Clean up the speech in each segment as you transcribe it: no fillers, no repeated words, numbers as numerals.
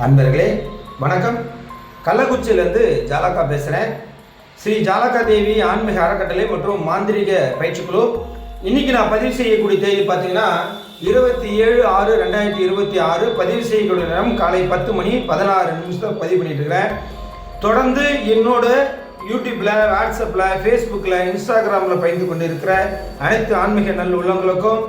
நண்பர்களே வணக்கம். கள்ளக்குறிச்சியிலேருந்து ஜாலகா பேசுகிறேன். ஸ்ரீ ஜாலகா தேவி ஆன்மீக அறக்கட்டளை மற்றும் மாந்திரிக பயிற்சிக்குழு. இன்றைக்கி நான் பதிவு செய்யக்கூடிய தேதி பார்த்தீங்கன்னா 27/6/2026. பதிவு செய்யக்கூடிய நேரம் காலை 10 மணி 16 நிமிஷத்தில் பதிவு பண்ணிட்டு இருக்கிறேன். தொடர்ந்து என்னோட யூடியூப்பில், வாட்ஸ்அப்பில், ஃபேஸ்புக்கில், இன்ஸ்டாகிராமில் பகிர்ந்து கொண்டு இருக்கிற அனைத்து ஆன்மீக நல்ல உள்ளவங்களுக்கும்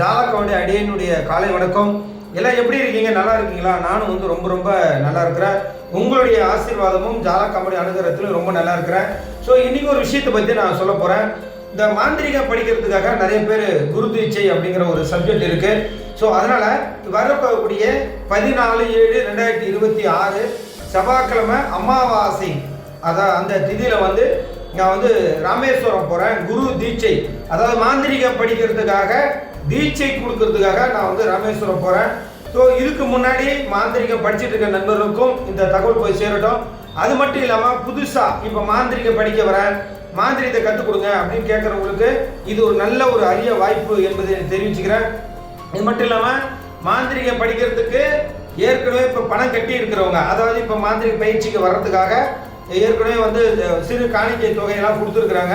ஜாலகாவுடைய அடியனுடைய காலை வணக்கம். எல்லாம் எப்படி இருக்கீங்க? நல்லா இருக்கீங்களா? நானும் ரொம்ப நல்லா இருக்கிறேன். உங்களுடைய ஆசீர்வாதமும் ஜாலகாவுடைய அனுகிரகத்திலும் ரொம்ப நல்லா இருக்கிறேன். ஸோ இன்றைக்கி ஒரு விஷயத்தை பற்றி நான் சொல்ல போகிறேன். இந்த மாந்திரிகம் படிக்கிறதுக்காக நிறைய பேர் குரு தீட்சை அப்படிங்கிற ஒரு சப்ஜெக்ட் இருக்குது. ஸோ அதனால் வரக்கூடிய 14/7/2026 செவ்வாய்க்கிழமை அமாவாசை, அதான் அந்த திதியில் நான் ராமேஸ்வரம் போகிறேன். குரு தீட்சை, அதாவது மாந்திரிகம் படிக்கிறதுக்காக தீட்சை கொடுக்கறதுக்காக நான் ராமேஸ்வரம் போகிறேன். ஸோ இதுக்கு முன்னாடி மாந்திரிகம் படிச்சுட்டு இருக்க நண்பர்களுக்கும் இந்த தகவல் போய் சேரட்டும். அது மட்டும் இல்லாமல் புதுசாக இப்போ மாந்திரிகம் படிக்க வரேன், மாந்திரிகத்தை கற்றுக் கொடுங்க அப்படின்னு கேட்குறவங்களுக்கு இது ஒரு நல்ல ஒரு அரிய வாய்ப்பு என்பதை தெரிவிச்சுக்கிறேன். இது மட்டும் இல்லாமல் மாந்திரிகம் படிக்கிறதுக்கு ஏற்கனவே இப்போ பணம் கட்டி இருக்கிறவங்க, அதாவது இப்போ மாந்திரிக பயிற்சிக்கு வர்றதுக்காக ஏற்கனவே சிறு காணிக்கை தொகையெல்லாம் கொடுத்துருக்குறாங்க.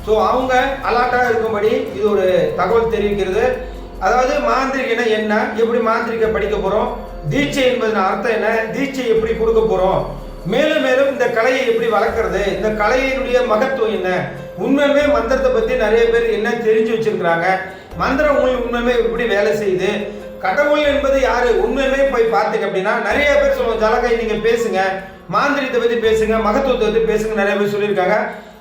ஸோ அவங்க அலர்ட்டாக இருக்கும்படி இது ஒரு தகவல் தெரிவிக்கிறது. அதாவது மாந்திரிகனா என்ன, எப்படி மாந்திரிக படிக்க போகிறோம், தீட்சை என்பதன் அர்த்தம் என்ன, தீட்சை எப்படி கொடுக்க போகிறோம், மேலும் மேலும் இந்த கலையை எப்படி வளர்க்குறது, இந்த கலையினுடைய மகத்துவம் என்ன, உண்மையுமே மந்திரத்தை பற்றி நிறைய பேர் என்ன தெரிஞ்சு வச்சுருக்கிறாங்க, மந்திரம் உங்களுக்கு உண்மையுமே எப்படி வேலை செய்யுது, கடவுள் என்பது யாரு உண்மையுமே போய் பார்த்தீங்க அப்படின்னா நிறைய பேர் சொல்லுவாங்க, ஜாலகா நீங்கள் பேசுங்க, மாந்திரிகத்தை பற்றி பேசுங்க, மகத்துவத்தை பற்றி பேசுங்க, நிறைய பேர் சொல்லியிருக்காங்க.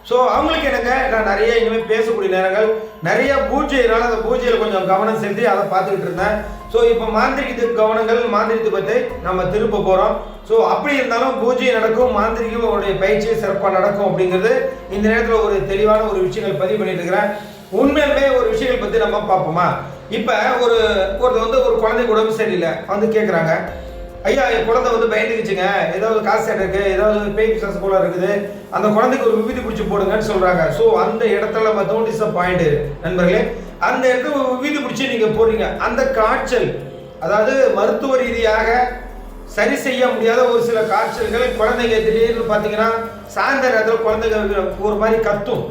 ஸோ அவங்களுக்கு எனக்கு நான் நிறைய இனிமேல் பேசக்கூடிய நேரங்கள் நிறைய பூஜைனால அந்த பூஜையில் கொஞ்சம் கவனம் செலுத்தி அதை பார்த்துக்கிட்டு இருந்தேன். ஸோ இப்போ மாந்திரிகத்துக்கு கவனங்கள், மாந்திரிகத்தை பற்றி நம்ம திருப்ப போகிறோம். ஸோ அப்படி இருந்தாலும் பூஜை நடக்கும், மாந்திரிகம் அவருடைய பயிற்சியை சிறப்பாக நடக்கும் அப்படிங்கிறது இந்த நேரத்தில் ஒரு தெளிவான ஒரு விஷயங்கள் பதிவு பண்ணிட்டு இருக்கிறேன். உண்மையுமே ஒரு விஷயங்கள் பற்றி நம்ம பார்ப்போமா? இப்போ ஒருத்தர் ஒரு குழந்தைக்கு உடம்பு சரியில்லை கேட்குறாங்க, ஐயா என் குழந்தை பயந்துக்குச்சுங்க, ஏதாவது காசு இருக்கு, ஏதாவது பேய் பிசாசு போல இருக்குது, அந்த குழந்தைக்கு ஒரு விபூதி பிடிச்சி போடுங்கன்னு சொல்றாங்க. ஸோ அந்த இடத்துல டோன்ட் இஸ் அ பாயிண்ட் நண்பர்களே. அந்த இடத்துல விபூதி பிடிச்சி நீங்க போறீங்க, அந்த காய்ச்சல், அதாவது மருத்துவ ரீதியாக சரி செய்ய முடியாத ஒரு சில காய்ச்சல்கள் குழந்தைங்க திடீர்னு பார்த்தீங்கன்னா சாயந்தர நேரத்தில் குழந்தைங்க ஒரு மாதிரி கத்தும்,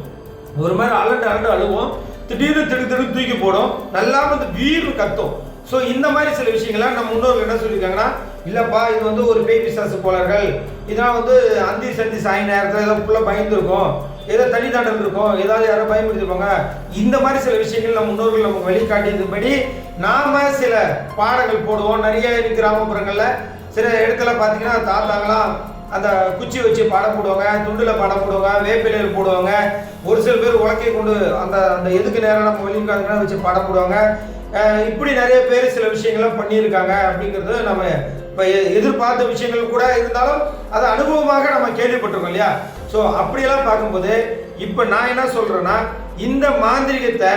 ஒரு மாதிரி அலண்டு அழுவோம், திடீர்னு திடு தூக்கி போடும், நல்லா வீறு கத்தும். ஸோ இந்த மாதிரி சில விஷயங்கள்லாம் நம்ம முன்னோர்கள் என்ன சொல்லியிருக்காங்கன்னா, இல்லைப்பா இது ஒரு பேய் பிசாசு போலர்கள், இதெல்லாம் அந்தி சந்தி சாய் நேரத்தில் ஏதோ ஃபுல்லாக பயந்துருக்கும், ஏதோ தனி தாண்டல் இருக்கும், ஏதாவது யாரோ பயன்படுத்திருப்பாங்க. இந்த மாதிரி சில விஷயங்கள் நம்ம முன்னோர்கள் நமக்கு வழிகாட்டியதுபடி நாம் சில பாடங்கள் போடுவோம். நிறைய கிராமப்புறங்களில் சில இடத்துல பார்த்தீங்கன்னா தாத்தாங்களாம் அந்த குச்சி வச்சு பாடம் போடுவாங்க, துண்டில் பாடம் போடுவாங்க, வேப்பிலையில் போடுவாங்க, ஒரு சில பேர் உலக்கை கொண்டு அந்த அந்த எதுக்கு நேரம் நம்ம வழிகாட்டுனா வச்சு பாடம் போடுவாங்க. இப்படி நிறைய பேர் சில விஷயங்கள்லாம் பண்ணியிருக்காங்க அப்படிங்கிறது நம்ம இப்போ எதிர்பார்த்த விஷயங்கள் கூட இருந்தாலும் அது அனுபவமாக நம்ம கேள்விப்பட்டிருக்கோம் இல்லையா? ஸோ அப்படியெல்லாம் பார்க்கும்போது இப்போ நான் என்ன சொல்கிறேன்னா, இந்த மாந்திரிகத்தை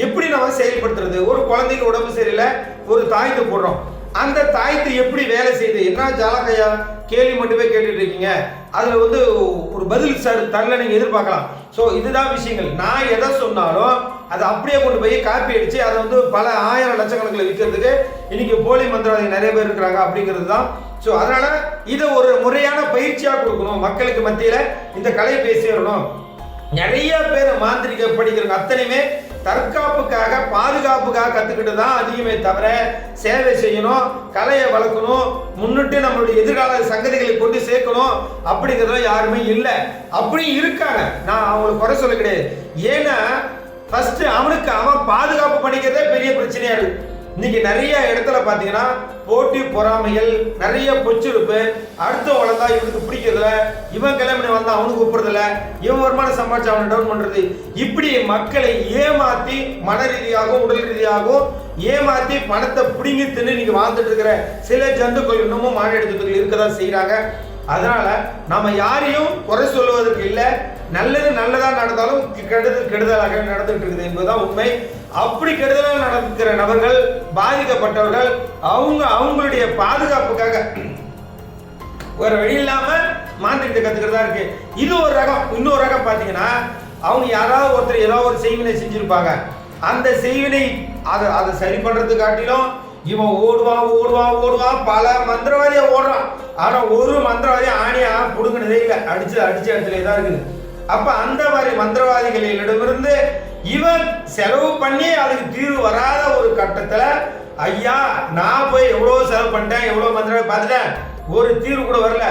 எப்படி நம்ம செயல்படுத்துறது? ஒரு குழந்தைக்கு உடம்பு சரியில்லை, ஒரு தாய்த்து போடுறோம், அந்த தாய்த்து எப்படி வேலை செய்யுது? என்ன ஜாலகையா கேள்வி மட்டுமே கேட்டுட்டு இருக்கீங்க, அதில் ஒரு பதில் சார் தரல நீங்கள் எதிர்பார்க்கலாம். ஸோ இதுதான் விஷயங்கள். நான் எதை சொன்னாலும் அதை அப்படியே கொண்டு போய் காப்பி அடித்து அதை பல ஆயிரம் லட்சக்கணக்கில் விற்கிறதுக்கு இன்னைக்கு போலி மந்திரவாதி நிறைய பேர் இருக்கிறாங்க அப்படிங்கிறது தான். ஸோ அதனால இதை ஒரு முறையான பயிற்சியாக கொடுக்கணும், மக்களுக்கு மத்தியில் இந்த கலையை பேசி வரணும். நிறைய பேர் மாந்திரிக படிக்கிறவங்க அத்தனையுமே தற்காப்புக்காக, பாதுகாப்புக்காக கற்றுக்கிட்டு தான் அதிகமே தவிர சேவை செய்யணும், கலையை வளர்க்கணும், முன்னிட்டு நம்மளுடைய எதிர்கால சங்கதிகளை கொண்டு சேர்க்கணும் அப்படிங்கிறதுல யாருமே இல்லை. அப்படி இருக்காங்க, நான் அவங்களுக்கு குறை சொல்ல கிடையாது. ஏன்னா ஃபர்ஸ்ட் அவனுக்கு அவன் பாதுகாப்பு பண்ணிக்கிறதே பெரிய பிரச்சனையா இருக்கு. இன்னைக்கு நிறைய இடத்துல பார்த்தீங்கன்னா போட்டி பொறாமைகள், நிறைய பொச்சிருப்பு, அடுத்த வளர்ந்தா இவனுக்கு பிடிக்கிறதுல, இவன் கிளம்பி வந்தா அவனுக்கு கூப்பிடுறதில்ல, இவன் வருமானம் சம்பாதிச்சு அவனை டவுன் பண்றது, இப்படி மக்களை ஏமாத்தி மன ரீதியாகவும் உடல் ரீதியாகவும் ஏமாத்தி பணத்தை பிடிங்கி தின்னு நீங்க வாழ்ந்துட்டு இருக்கிற சில ஜந்துக்கள் இன்னமும் மாநிலத்துக்கு இருக்கதான் செய்யறாங்க. அதனால நம்ம யாரையும் குறை சொல்லுவதற்கு இல்லை, நல்லது நல்லதா நடந்தாலும் கெடுதல் கெடுதலாக நடந்துட்டு இருக்குது என்பதுதான் உண்மை. அப்படி கெடுதலாக நடக்கிற நபர்கள், பாதிக்கப்பட்டவர்கள், அவங்களுடைய பாதுகாப்புக்காக ஒரு வழி இல்லாம மாந்திரிகத்தை கத்துக்கிறதா இருக்கு. இது ஒரு ரகம். இன்னொரு ரகம் பாத்தீங்கன்னா, அவங்க யாராவது ஒருத்தர் ஏதாவது ஒரு செய்வினை செஞ்சிருப்பாங்க, அந்த செய்வினை அதை சரி பண்றது காட்டிலும் இவன் ஓடுவான் பல மந்திரவாதியை ஓடுறான். ஆனா ஒரு மந்திரவாதி ஆணியா புடுங்கினதே இல்லை, அடிச்ச இடத்துல தான் இருக்குது. அப்ப அந்த மாதிரி மந்திரவாதிகளிடமிருந்து இவன் செலவு பண்ணி அதுக்கு தீர்வு வராத ஒரு கட்டத்துல, ஐயா நான் போய் எவ்வளவு செலவு பண்ணிட்டேன், எவ்வளவு மந்திரவாதி பார்த்துட்டேன், ஒரு தீர்வு கூட வரல,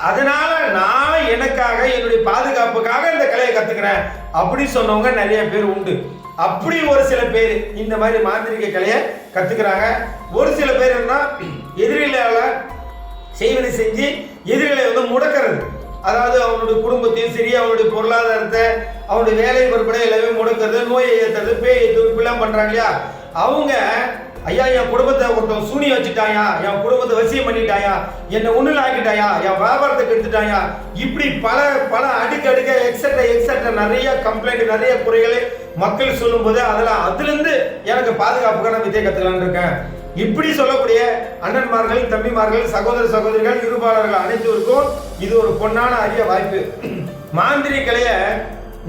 அதனால நான் எனக்காக என்னுடைய பாதுகாப்புக்காக இந்த கலையை கத்துக்கிறேன் அப்படி சொன்னவங்க நிறைய பேர் உண்டு. அப்படி ஒரு சில பேர் இந்த மாதிரி மாந்திரிக கலையை கத்துக்கிறாங்க. ஒரு சில பேர் என்ன, எதிரிகளால செய்வனை செஞ்சு எதிரிகளை முடக்கிறது, அதாவது அவனுடைய குடும்பத்தையும் சரி, அவனுடைய பொருளாதாரத்தை, அவனுடைய வேலை பொறுப்படை எல்லாமே முடக்கிறது, நோயை ஏற்றுறது, பேய் இப்படிலாம் பண்றாங்க இல்லையா. அவங்க ஐயா என் குடும்பத்தை ஒருத்தன் சூனி வச்சுட்டாயா, என் குடும்பத்தை வசியம் பண்ணிட்டாயா, என்னை ஒண்ணுல ஆக்கிட்டாயா, என் வியாபாரத்தை கெடுத்துட்டாயா, இப்படி பல பல அடுக்க எக்ஸெட்ரா நிறைய கம்ப்ளைண்ட், நிறைய குறைகளை மக்கள் சொல்லும் போது அதுல இருந்து எனக்கு பாதுகாப்புக்கான வித்தை கத்துக்கலான்னு இருக்கேன். இப்படி சொல்லக்கூடிய அண்ணன்மார்கள், தம்பிமார்கள், சகோதர சகோதரிகள், இருபாளர்கள் அனைத்துக்கும் இது ஒரு பொன்னான அரிய வாய்ப்பு. மாந்திரிக கலையை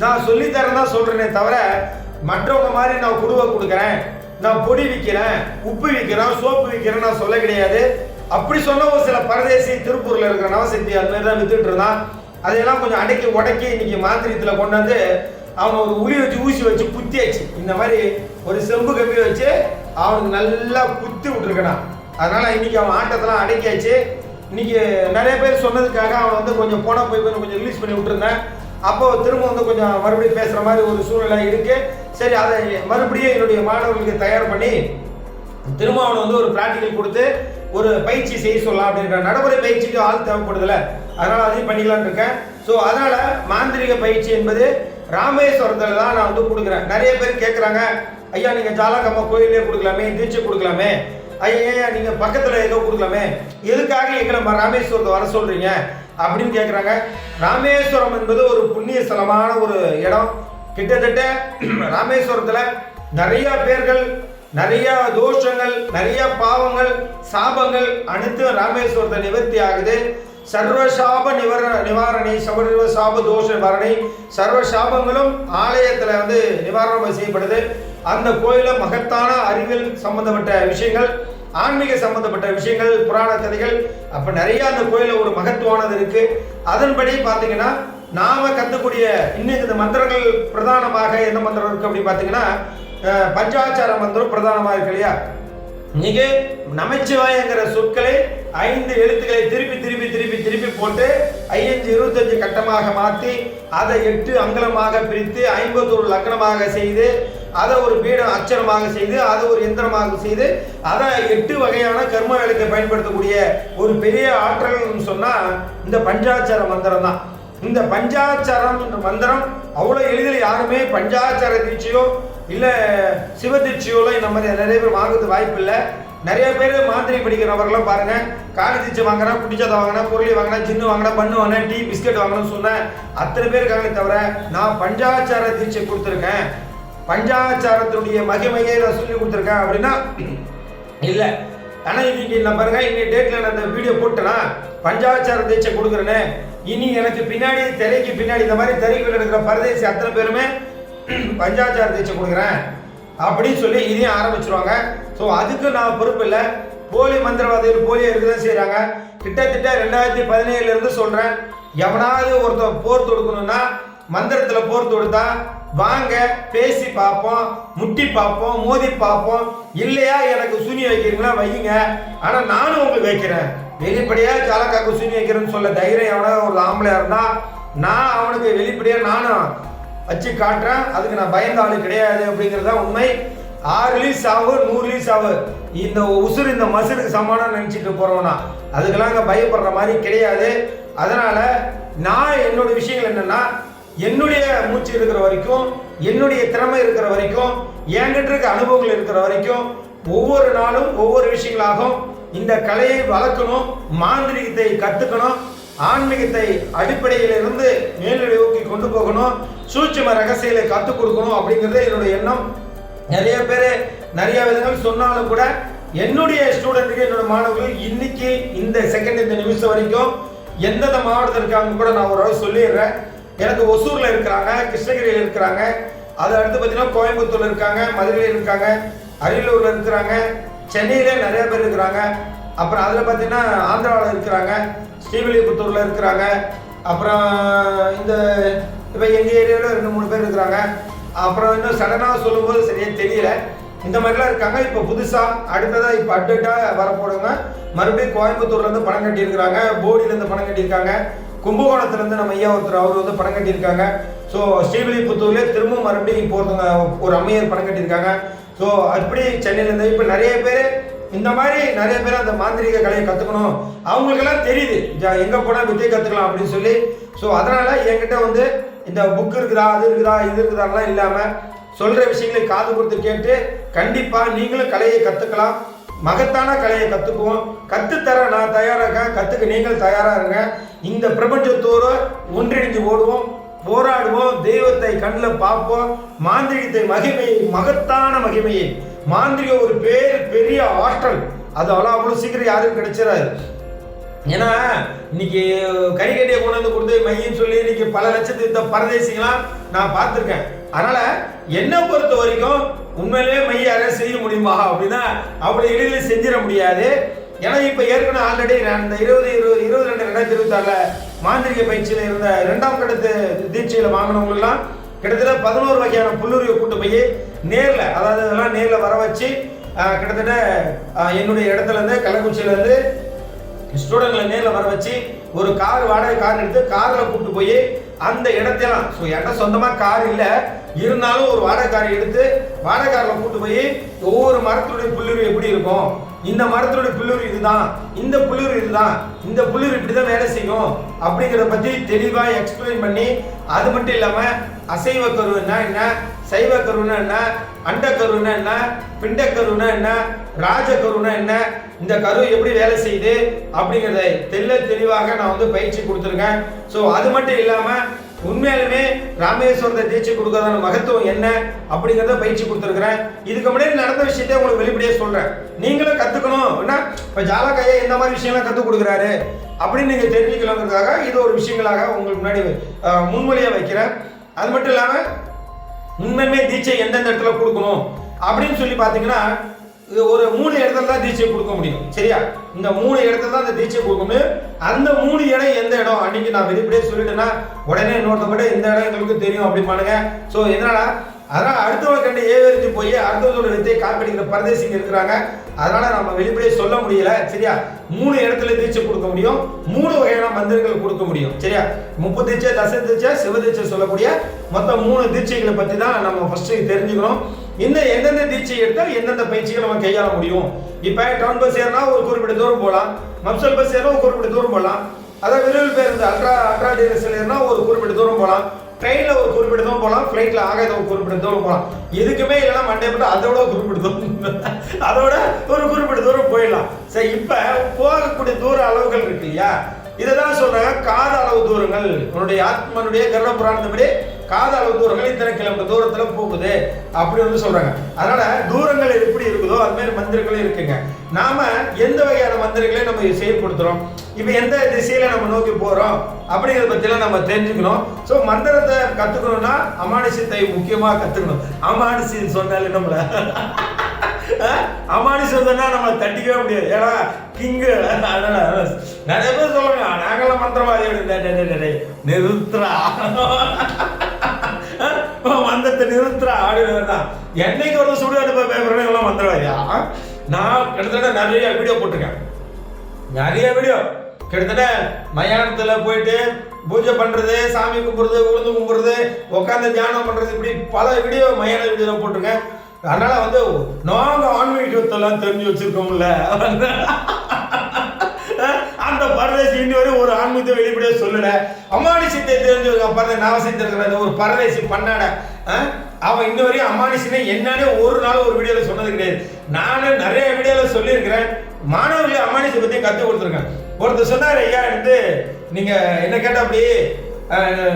நான் சொல்லித்தரேன் தான் சொல்றேனே தவிர, மற்றவங்க மாதிரி நான் குடுவை கொடுக்குறேன், நான் பொடி விற்கிறேன், உப்பு விற்கிறேன், சோப்பு விற்கிறேன் நான் சொல்ல கிடையாது. அப்படி சொன்ன ஒரு சில பரதேசி திருப்பூர்ல இருக்கிற நவசக்தி அது மாதிரி தான் வித்துட்டு இருந்தான். அதையெல்லாம் கொஞ்சம் அடக்கி உடக்கி இன்னைக்கு மாந்திரியத்துல கொண்டு வந்து அவன் ஒரு உளி வச்சு ஊசி வச்சு குத்தியாச்சு. இந்த மாதிரி ஒரு செம்பு கம்பி வச்சு அவனுக்கு நல்லா குத்தி விட்டுருக்கணும். அதனால இன்னைக்கு அவன் ஆட்டத்தெல்லாம் அடக்கியாச்சு. இன்னைக்கு நிறைய பேர் சொன்னதுக்காக அவன் கொஞ்சம் போனா போய் கொஞ்சம் ரிலீஸ் பண்ணி விட்டுருந்தேன். அப்போ திரும்ப கொஞ்சம் மறுபடியும் பேசுற மாதிரி ஒரு சூழ்நிலை இருக்கு. சரி, அதை மறுபடியும் என்னுடைய மாணவர்களுக்கு தயார் பண்ணி திரும்ப அவனை ஒரு பிராக்டிக்கல் கொடுத்து ஒரு பயிற்சி செய்ய சொல்லலாம் அப்படின்ற நடைமுறை பயிற்சிக்கு ஆள் தேவைப்படுதுல, அதனால அதையும் பண்ணிக்கலாம்னு இருக்கேன். ஸோ அதனால மாந்திரிக பயிற்சி என்பது ராமேஸ்வரத்துல தான் நான் கொடுக்குறேன். நிறைய பேர் கேட்குறாங்க, ஐயா நீங்க ஜாலகம்மா கோயிலே கொடுக்கலாமே, தீட்சை கொடுக்கலாமே, ஐயா நீங்க பக்கத்துல ஏதோ கொடுக்கலாமே, எதுக்காக எங்களை ராமேஸ்வரத்தை வர சொல்றீங்க அப்படின்னு கேட்குறாங்க. ராமேஸ்வரம் என்பது ஒரு புண்ணிய ஸ்தலமான ஒரு இடம். கிட்டத்தட்ட ராமேஸ்வரத்துல நிறைய பேர்கள், நிறைய தோஷங்கள், நிறைய பாவங்கள், சாபங்கள் அனைத்து ராமேஸ்வரத்தை நிவர்த்தி ஆகுது. சர்வசாப நிவாரணை, சர்வ சாப தோஷ நிவாரணை, சர்வ சாபங்களும் ஆலயத்துல நிவாரணம் செய்யப்படுது. அந்த கோயில மகத்தான அறிவியல் சம்பந்தப்பட்ட விஷயங்கள், ஆன்மீக சம்பந்தப்பட்ட விஷயங்கள், புராண கதைகள், அப்ப நிறைய அந்த கோயில ஒரு மகத்துவானது இருக்கு. அதன்படி பாத்தீங்கன்னா நாம கத்துக்கூடிய இன்னைக்கு இந்த மந்திரங்கள் பிரதானமாக என்ன மந்திரம் இருக்கு அப்படின்னு பாத்தீங்கன்னா, பஞ்சாச்சார மந்திரம் பிரதானமாக இருக்கு இல்லையா. இன்னைக்கு நமச்சிவாயங்கிற சொற்களை 5 எழுத்துக்களை திருப்பி திருப்பி திருப்பி திருப்பி போட்டு 525 கட்டமாக மாற்றி அதை 8 அங்கலமாக பிரித்து 51 லக்னமாக செய்து அதை ஒரு பீடம் அச்சரமாக செய்து அதை ஒரு எந்திரமாக செய்து அதை 8 வகையான கர்ம வேலைக்கு பயன்படுத்தக்கூடிய ஒரு பெரிய ஆற்றல் சொன்னா இந்த பஞ்சாச்சார மந்திரம் தான். இந்த பஞ்சாச்சாரம் மந்திரம் அவ்வளோ எளிதில் யாருமே பஞ்சாச்சார தீட்சையோ இல்லை சிவ தீட்சையோல இந்த மாதிரி நிறைய பேர் வாங்குறது வாய்ப்பு இல்லை. நிறைய பேர் மாந்திரி படிக்கிறவர்களாம் பாருங்க, காளி தீட்சை வாங்கினா, குடிச்சதை வாங்கினா, பொருளை வாங்கினா, ஜின்னு வாங்கினா, பண்ணு வாங்கினா, டீ பிஸ்கட் வாங்கணும்னு சொன்னேன். அத்தனை பேர் இருக்காங்களே தவிர நான் பஞ்சாச்சார தீட்சை கொடுத்துருக்கேன், பஞ்சாச்சாரத்தினுடைய மகிமையை நான் சொல்லி கொடுத்துருக்கேன் அப்படின்னா இல்லை. ஆனால் இன்னைக்கு நான் பாருங்க, இன்னைக்கு டேட்ல நான் இந்த வீடியோ போட்டேன்னா பஞ்சாச்சார தீட்சை கொடுக்குறேன்னு, இனி எனக்கு பின்னாடி திரைக்கு பின்னாடி இந்த மாதிரி திரைக்குள்ள இருக்கிற பரதேசி அத்தனை பேருமே பஞ்சாச்சார தீட்சை கொடுக்குறேன் அப்படின்னு சொல்லி இதையும் ஆரம்பிச்சிருவாங்க. ஸோ அதுக்கு நான் பொறுப்பு இல்லை. போலி மந்திரவாதிகள் போலியாக இருக்குதான் செய்கிறாங்க. கிட்டத்தட்ட 2017 இருந்து சொல்கிறேன், எவனாவது ஒருத்தர் போர் தொடுக்கணும்னா மந்திரத்தில் போர் தொடுத்தா வாங்க பேசி பார்ப்போம், முட்டி பார்ப்போம், மோதி பார்ப்போம், இல்லையா எனக்கு சூனி வைக்கிறீங்களா வையுங்க, ஆனால் நானும் உங்களுக்கு வைக்கிறேன். வெளிப்படையாக ஜாலக்காக்கு சூனி வைக்கிறேன்னு சொல்ல தைரியம் எவனா ஒரு ஆம்பளையா இருந்தா நான் அவனுக்கு வெளிப்படையாக நானும் வச்சு காட்டுறேன். அதுக்கு நான் பயந்த ஆளு கிடையாது அப்படிங்கிறதா உண்மை. 6 ரிலீஸ் ஆகு 100 ரிலீஸ் ஆகு, இந்த உசுறு இந்த மசுருக்கு சமானம் நினைச்சிட்டு போறோம்னா அதுக்கெல்லாம் அங்கே பயப்படுற மாதிரி கிடையாது. அதனால நான் என்னோட விஷயங்கள் என்னன்னா, என்னுடைய மூச்சு இருக்கிற வரைக்கும், என்னுடைய திறமை இருக்கிற வரைக்கும், என்கிட்ட இருக்க அனுபவங்கள் இருக்கிற வரைக்கும் ஒவ்வொரு நாளும் ஒவ்வொரு விஷயங்களாகும் இந்த கலையை வளர்க்கணும், மாந்திரிகத்தை கத்துக்கணும், ஆன்மீகத்தை அடிப்படையில் இருந்து மேல்நிலை நோக்கி கொண்டு போகணும், சூட்சும ரகசியங்களை கற்றுக் கொடுக்கணும் அப்படிங்கிறது என்னுடைய எண்ணம். நிறைய பேர் நிறைய விதங்கள் சொன்னாலும் கூட என்னுடைய ஸ்டூடெண்ட்டுக்கு, என்னோட மாணவர்கள் இன்னைக்கு இந்த செகண்ட் இந்த நிமிஷம் வரைக்கும் எந்தெந்த மாவட்டத்தில் இருக்காங்க கூட நான் ஒரு சொல்லிடுறேன். எனக்கு ஒசூர்ல இருக்கிறாங்க, கிருஷ்ணகிரியில் இருக்கிறாங்க, அது அடுத்து பார்த்தீங்கன்னா கோயம்புத்தூர்ல இருக்காங்க, மதுரையில் இருக்காங்க, அரியலூர்ல இருக்கிறாங்க, சென்னையிலே நிறைய பேர் இருக்கிறாங்க. அப்புறம் அதில் பார்த்தீங்கன்னா ஆந்திராவில் இருக்கிறாங்க, ஸ்ரீவில்லிபுத்தூரில் இருக்கிறாங்க. அப்புறம் இந்த இப்போ எங்கள் ஏரியாவில் 2-3 பேர் இருக்கிறாங்க. அப்புறம் இன்னும் சடனாக சொல்லும்போது சரியாக தெரியல. இந்த மாதிரிலாம் இருக்காங்க. இப்போ புதுசாக அடுத்ததாக இப்போ அப்டேட்டாக வரப்போடுங்க. மறுபடியும் கோயம்புத்தூர்லேருந்து பணம் கட்டியிருக்கிறாங்க, போடியிலேருந்து பணம் கட்டியிருக்காங்க, கும்பகோணத்துலேருந்து நம்ம ஐயா ஒருத்தர் அவர் வந்து பணம் கட்டியிருக்காங்க. ஸோ ஸ்ரீவில்லிபுத்தூர்லேயே திரும்பவும் மறுபடியும் இப்போ ஒருத்தவங்க ஒரு அம்மையார் பணம் கட்டியிருக்காங்க. ஸோ அப்படி சென்னையிலேருந்து இப்போ நிறைய பேர் இந்த மாதிரி நிறைய பேர் அந்த மாந்திரிக கலையை கற்றுக்கணும், அவங்களுக்கெல்லாம் தெரியுது எங்கே போனால் வித்தை கற்றுக்கலாம் அப்படின்னு சொல்லி. ஸோ அதனால் என்கிட்ட வந்து இந்த புக் இருக்குதா, அது இருக்குதா, இது இருக்குதாலாம் இல்லாமல் சொல்கிற விஷயங்களை காது கொடுத்து கேட்டு கண்டிப்பாக நீங்களும் கலையை கற்றுக்கலாம். மகத்தான கலையை கற்றுக்குவோம். கற்றுத்தர நான் தயாராக இருக்கேன், கற்றுக்க நீங்கள் தயாராக இருங்க. இந்த பிரபஞ்சத்தோடு ஒன்றிணைஞ்சு ஓடுவோம், போராடுவோம், தெய்வத்தை கண்ணில் பார்ப்போம். மாந்திரிகத்தை மகிமையை, மகத்தான மகிமையை, மாந்திரிக ஒரு பெரிய ஆற்றல், அது அவ்வளோ சீக்கிரம் யாரும் கிடைச்சிடாது. ஏன்னா இன்னைக்கு கறிக்கட்டியை கொண்டு வந்து கொடுத்து மையின்னு சொல்லி இன்னைக்கு பல லட்சத்து பரதேசிகளாம் நான் பார்த்துருக்கேன். அதனால என்னை பொறுத்த வரைக்கும் உண்மையிலேயே மைய யாரையும் செய்ய முடியுமா அப்படின்னா அவ்வளோ எளிதில் செஞ்சிட முடியாது. ஏன்னா இப்போ ஏற்கனவே ஆல்ரெடி அந்த 22/2026 மாந்திரிக பயிற்சியில் இருந்த 2ஆம் கட்டத்து தீட்சையில் வாங்கினவங்களெல்லாம் கிட்டத்தட்ட 11 வகையான புல்லுரியை கூட்டு போய் நேரில், அதாவது இதெல்லாம் நேரில் வர வச்சு கிட்டத்தட்ட என்னுடைய இடத்துலேருந்து கள்ளக்குறிச்சியிலேருந்து ஸ்டூடெண்ட்களை நேரில் வர வச்சு ஒரு வாடகை கார் எடுத்து காரில் கூப்பிட்டு போய் அந்த இடத்தெல்லாம், ஸோ என்கிட்ட சொந்தமாக கார் இல்லை இருந்தாலும் ஒரு வாடகை காரை எடுத்து வாடகை காரில் கூப்பிட்டு போய் ஒவ்வொரு மரத்துடைய புல்லுரி எப்படி இருக்கும், இந்த மரத்துடைய புல்லுரி இதுதான், இந்த புல்லுரி இதுதான், இந்த புல்லுரி இப்படி தான் வேலை செய்யும் அப்படிங்கிறத பற்றி தெளிவாக எக்ஸ்பிளைன் பண்ணி, அது மட்டும் இல்லாமல் அசைவ கருவுன்னா என்ன, சைவ கருவுன்னா என்ன, அண்ட கருவுன்னா என்ன, பிண்ட கருவுன்னா என்ன, ராஜ கருவுன்னா என்ன, இந்த கரு எப்படி வேலை செய்யுது அப்படிங்கிறத தெளிவாக நான் வந்து பயிற்சி கொடுத்துருக்கேன். ஸோ அது மட்டும் இல்லாமல் உண்மையாலுமே ராமேஸ்வரத்தை தீட்சை கொடுக்கறதான மகத்துவம் என்ன அப்படிங்கிறத பயிற்சி கொடுத்துருக்கிறேன். இதுக்கு முன்னாடி நடந்த விஷயத்தை உங்களுக்கு வெளிப்படையாக சொல்கிறேன். நீங்களும் கற்றுக்கணும். என்ன இப்போ ஜாலகையா இந்த மாதிரி விஷயம்லாம் கற்றுக் கொடுக்குறாரு அப்படின்னு நீங்கள் தெரிஞ்சுக்கலாங்கிறதுக்காக இது ஒரு விஷயங்களாக உங்களுக்கு முன்னாடி முன்மொழியாக வைக்கிறேன். அது மட்டும் இல்லாமல் உண்மையுமே தீட்சை எந்தெந்த இடத்துல கொடுக்கணும் அப்படின்னு சொல்லி பார்த்தீங்கன்னா ஒரு 3 இடத்துல தான் தீட்சை கொடுக்க முடியும். சரியா? இந்த 3 இடத்துல தான் அந்த தீட்சை கொடுக்க முடியும். அந்த 3 இடம் எந்த இடம் அன்னைக்கு நான் வெளிப்படையே சொல்லிட்டேன்னா உடனே இன்னொருத்தப்பட இந்த இடம் எங்களுக்கு தெரியும் அப்படி பண்ணுங்க. ஸோ என்னன்னா அதனால் அடுத்தவங்க கண்டு ஏவரிஞ்சு போய் அடுத்தவங்களோட வித்தையை காப்பிடிக்கிற பரதேசிங்க இருக்கிறாங்க. அதனால நம்ம வெளிப்படையே சொல்ல முடியல. சரியா? 3 இடத்துல தீட்சை கொடுக்க முடியும், 3 வகையான மந்திரங்கள் கொடுக்க முடியும். சரியா? 30 தீட்சை, தச தீட்சை, சிவ தீட்சை சொல்லக்கூடிய மொத்தம் 3 தீட்சைகளை பற்றி தான் நம்ம ஃபர்ஸ்ட் தெரிஞ்சுக்கணும். இந்த எந்தெந்த தீட்சை எடுத்தால் எந்தெந்த பயிற்சிகள் நம்ம கையாள முடியும். இப்போ டவுன் பஸ் ஏறினா ஒரு குறிப்பிட்ட தூரம் போகலாம், மப்சல் பஸ் ஏறினா ஒரு குறிப்பிட்ட தூரம் போகலாம், அதாவது விரைவில் பேருந்து அல்ட்ரா டீரஸில் ஏறினா ஒரு குறிப்பிட்ட தூரம் போகலாம், ட்ரெயினில் ஒரு குறிப்பிட்ட தூரம் போகலாம், ஃப்ளைட்டில் ஆகாத ஒரு குறிப்பிட்ட தூரம் போகலாம். எதுக்குமே இல்லைன்னா மண்டே போட்டு அதோட ஒரு குறிப்பிட்ட தூரம் அதோட ஒரு குறிப்பிட்ட தூரம் போயிடலாம். சரி, இப்போ போகக்கூடிய தூர அளவுகள் இருக்கு இல்லையா, இதை தான் சொல்றாங்க காத அளவு தூரங்கள். உன்னுடைய ஆத்மனுடைய கருட புராணத்தின்படி காத அளவு தூரங்கள் இத்தனை கிலோமீட்டர் தூரத்துல போகுது அப்படி வந்து சொல்றாங்க. அதனால தூரங்கள் எப்படி இருக்குதோ அது மாதிரி மந்திரங்களும் இருக்குங்க. நாம எந்த வகையான மந்திரங்களை நம்ம செயல்படுத்துறோம், இப்ப எந்த திசையில நம்ம நோக்கி போறோம் அப்படிங்கிறத பத்திலாம் நம்ம தெரிஞ்சுக்கணும். ஸோ மந்திரத்தை கத்துக்கணும்னா அமானுஷத்தை முக்கியமா கத்துக்கணும். அமானுஷம் சொன்னாலே நம்மள அமானுஷம் சொன்னா நம்மளை தட்டிக்கவே முடியாது. ஏன்னா கிங்கு. அதனால நிறைய பேர் சொல்லுங்க நாங்களாம் மந்திரவாதி நிறுத்துறா மந்திரத்தை நிறுத்துறா அப்படின்னு. என்னைக்கு ஒரு சுடுகாடு பேப்பர் மந்திரவாதியா? நான் கிட்டத்தட்ட நிறைய வீடியோ போட்டிருக்கேன். நிறைய வீடியோ கிட்டத்தட்ட மயானத்தில் போயிட்டு பூஜை பண்றது, சாமி கும்பிடுறது, உளுந்து கும்பிடுறது, உட்காந்து தியானம் பண்றது, இப்படி பல வீடியோ மயான வீடியோ போட்டிருக்கேன். அதனால வந்து நாங்க ஆன்மீகத்தெல்லாம் தெரிஞ்சு வச்சிருக்கோம்ல, அந்த பரதேசி இன்னி வரை ஒரு ஆன்மீகத்தை வெளிப்படையா சொல்லல. அமானுஷத்தை தெரிஞ்சு நவசத்திருக்கிற ஒரு பரதேசி பண்ணாட அவன் இன்ன வரையும் அமானுஷனை என்னன்னு ஒரு நாள் ஒரு வீடியோல சொன்னது கிடையாது. நானும் நிறைய வீடியோல சொல்லியிருக்கிறேன். மாணவர்களை அமானுஷத்தை பத்தி கற்றுக் கொடுத்துருக்கேன். ஒருத்தர் சொன்னார், ஐயா எடுத்து நீங்க என்ன கேட்டா அப்படி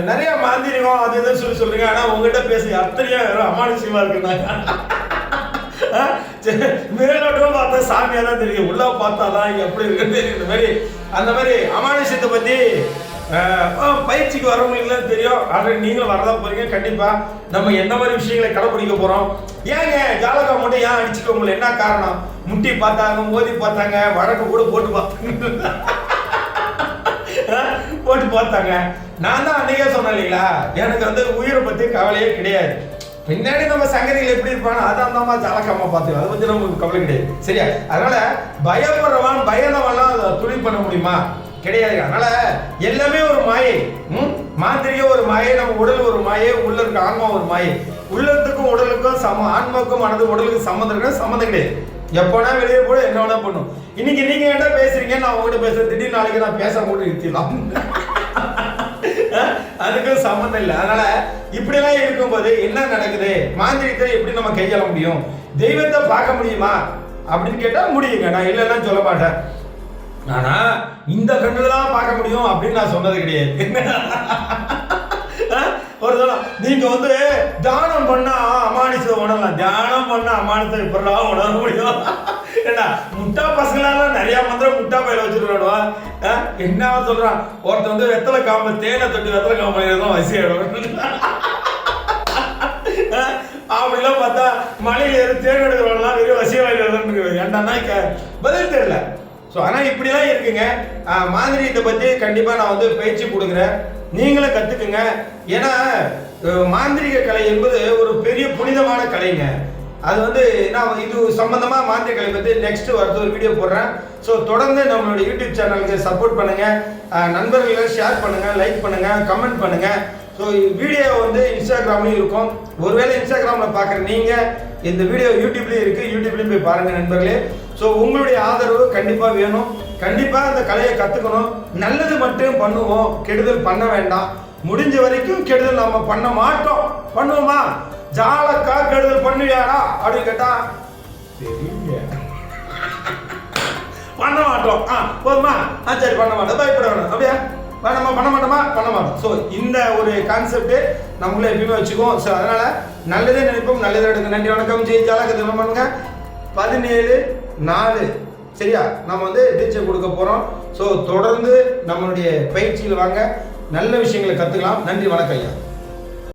நிறைய மாந்திரிகம் அது இதுன்னு சொல்றீங்க, ஆனா உங்ககிட்ட பேச அத்தனையா அமானுஷமா இருக்குன்னாங்க. மேலோட்டமா பார்த்தா சாமியா தான் தெரியும், உள்ள பார்த்தாதான் எப்படி இருக்குன்னு தெரியும். மாதிரி அந்த மாதிரி அமானுஷத்தை பத்தி பயிற்சிக்கு வரவங்களுக்கு தெரியும். ஆல்ரெடி நீங்களும் வரதான் போறீங்க. கண்டிப்பா நம்ம என்ன மாதிரி விஷயங்களை கடைபிடிக்க போறோம், ஏங்க ஜாலகம் மட்டும் ஏன் அடிச்சுக்க முடியல? என்ன காரணம்? முட்டி பார்த்தாங்க, மோதி பார்த்தாங்க, வழக்கு கூட போட்டு பார்த்தாங்க, போட்டு பார்த்தாங்க. நான் தான் அன்னைக்கே சொன்னேன் இல்லைங்களா, எனக்கு வந்து உயிரை பத்தி கவலையே கிடையாது. பின்னாடி நம்ம சங்கதிகள் எப்படி இருப்பானோ அதான் தான் ஜாலகம்மா பார்த்துக்கலாம், அதை பத்தி நமக்கு கவலை கிடையாது. சரியா? அதனால பயப்படுறவன் பயந்தவன்லாம் துணி பண்ண முடியுமா? கிடையாது. அதனால எல்லாமே ஒரு மாயை. மாந்திரிக ஒரு மாயை, நம்ம உடல் ஒரு மாயை, உள்ள இருக்க ஆன்மா ஒரு மாயை. உள்ளத்துக்கும் உடலுக்கும் ஆன்மாவுக்கும் மனது உடலுக்கு சம்மந்தம் கிடையாது. எப்போனா வெளியே போட என்ன வேணா பண்ணும். இன்னைக்கு நீங்க என்ன பேசுறீங்க, நான் உங்ககிட்ட பேசுறேன், திடீர்னு நாளைக்கு நான் பேச கூட நிறுத்திடலாம். அதுக்கும் சம்மந்தம் இல்லை. அதனால இப்படிலாம் இருக்கும்போது என்ன நடக்குது, மாந்திரிகத்தை எப்படி நம்ம கையாள முடியும், தெய்வத்தை பார்க்க முடியுமா அப்படின்னு கேட்டா முடியுங்க. நான் இல்லைன்னா சொல்ல மாட்டேன். ஆனா இந்த கண்ணுலாம் பார்க்க முடியும் அப்படின்னு நான் சொன்னது கிடையாது. ஒரு தரம் நீங்க வந்து தியானம் பண்ணா அமானுஷத்தை உணரலாம், தியானம் பண்ணா அமானுஷத்தை இப்பெல்லாம் உணர முடியும். ஏன்னா முட்டா பசங்களால நிறைய மந்திரம் முட்டா பயில வச்சிருக்கா. என்ன சொல்றான் ஒருத்த வந்து வெத்தலை காம்பு தேனை தொட்டு வெத்தலை காம்பு வசியிடும். அப்படிலாம் பார்த்தா மலையில ஏறி தேன் எடுக்கிறவங்கலாம் வெறும் வசியம் ஏன்டானா பதில் தெரியல. ஸோ ஆனால் இப்படிலாம் இருக்குங்க. மாந்திரிகத்தை பற்றி கண்டிப்பாக நான் வந்து பயிற்சி கொடுக்குறேன், நீங்களும் கற்றுக்குங்க. ஏன்னா மாந்திரிக கலை என்பது ஒரு பெரிய புனிதமான கலைங்க. அது வந்து நான் இது சம்பந்தமாக மாந்திரிக கலை பற்றி நெக்ஸ்ட் வரது ஒரு வீடியோ போடுறேன். ஸோ தொடர்ந்து நம்மளோட யூடியூப் சேனலுக்கு சப்போர்ட் பண்ணுங்கள், நண்பர்களை ஷேர் பண்ணுங்கள், லைக் பண்ணுங்கள், கமெண்ட் பண்ணுங்கள். ஸோ வீடியோ வந்து இன்ஸ்டாகிராம்லையும் இருக்கும். ஒருவேளை இன்ஸ்டாகிராமில் பார்க்குற நீங்கள் இந்த வீடியோ யூடியூப்லேயும் இருக்குது, யூடியூப்லேயும் போய் பாருங்கள் நண்பர்களே. ஸோ உங்களுடைய ஆதரவு கண்டிப்பாக வேணும். கண்டிப்பாக அந்த கலையை கற்றுக்கணும். நல்லது மட்டும் பண்ணுவோம், கெடுதல் பண்ண வேண்டாம். முடிஞ்ச வரைக்கும் கெடுதல் நம்ம பண்ண மாட்டோம். பண்ணுவோமா? ஜாலக்கா கெடுதல் பண்ணுவியாடா அப்படின்னு கேட்டா தெரியல, பண்ண மாட்டோம். போதுமா? சரி பண்ண மாட்டோம், பயப்பட வேணும். அப்படியா? பண்ண மாட்டோம். ஸோ இந்த ஒரு கான்செப்ட் நம்மள எப்பயுமே வச்சுக்குவோம். ஸோ அதனால நல்லதே நினைப்போம், நல்லதே எடுங்க. நன்றி, வணக்கம். ஜெய் ஜாலக பண்ணுங்க. 17/4 சரியா நம்ம வந்து டீச்சை கொடுக்க போறோம். ஸோ தொடர்ந்து நம்மளுடைய பயிற்சியில் வாங்க, நல்ல விஷயங்களை கற்றுக்கலாம். நன்றி, வணக்கம் ஐயா.